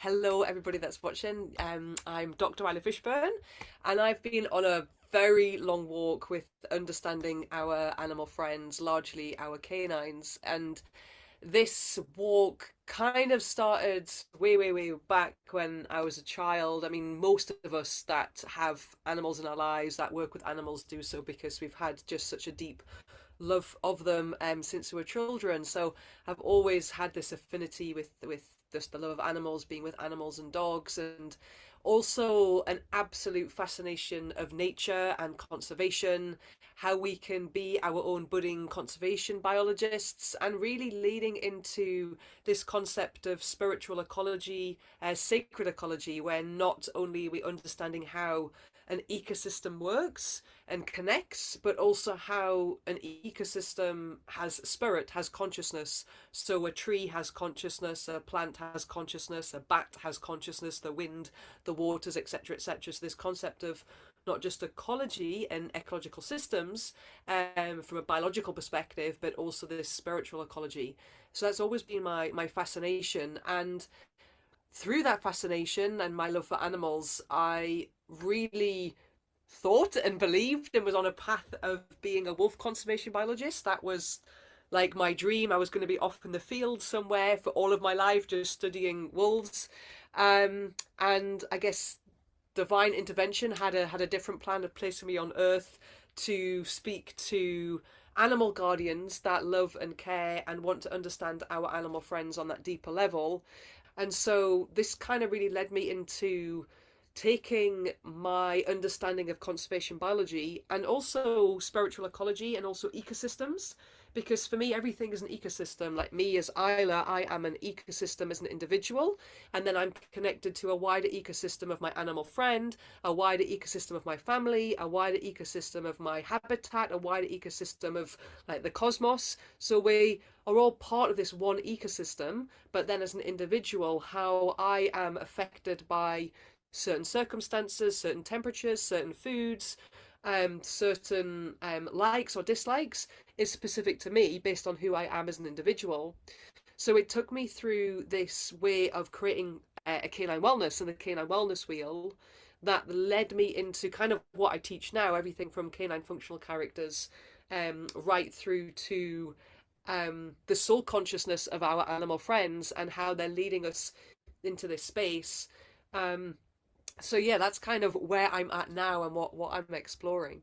Hello, everybody that's watching. I'm Dr. Isla Fishburn, and I've been on a very long walk with understanding our animal friends, largely our canines. And this walk kind of started way, way, way back when I was a child. I mean, most of us that have animals in our lives, that work with animals, do so because we've had just such a deep love of them since we were children. So I've always had this affinity with just the love of animals, being with animals and dogs, and also an absolute fascination of nature and conservation, how we can be our own budding conservation biologists, and really leading into this concept of spiritual ecology, sacred ecology, where not only are we understanding how an ecosystem works and connects, but also how an ecosystem has spirit, has consciousness. So a tree has consciousness, a plant has consciousness, a bat has consciousness, the wind, the waters, etc., etc. So this concept of not just ecology and ecological systems from a biological perspective, but also this spiritual ecology. So that's always been my fascination. And through that fascination and my love for animals, I really thought and believed and was on a path of being a wolf conservation biologist. That was like my dream. I was going to be off in the field somewhere for all of my life, just studying wolves. And I guess divine intervention had a different plan of placing me on Earth to speak to animal guardians that love and care and want to understand our animal friends on that deeper level. And so this kind of really led me into taking my understanding of conservation biology and also spiritual ecology and also ecosystems. Because for me, everything is an ecosystem. Like me as Isla, I am an ecosystem as an individual, and then I'm connected to a wider ecosystem of my animal friend, a wider ecosystem of my family, a wider ecosystem of my habitat, a wider ecosystem of like the cosmos. So we are all part of this one ecosystem, but then as an individual, how I am affected by certain circumstances, certain temperatures, certain foods, certain likes or dislikes is specific to me based on who I am as an individual. So it took me through this way of creating a canine wellness and the canine wellness wheel that led me into kind of what I teach now, everything from canine functional characters right through to the soul consciousness of our animal friends and how they're leading us into this space. So yeah, that's kind of where I'm at now and what I'm exploring.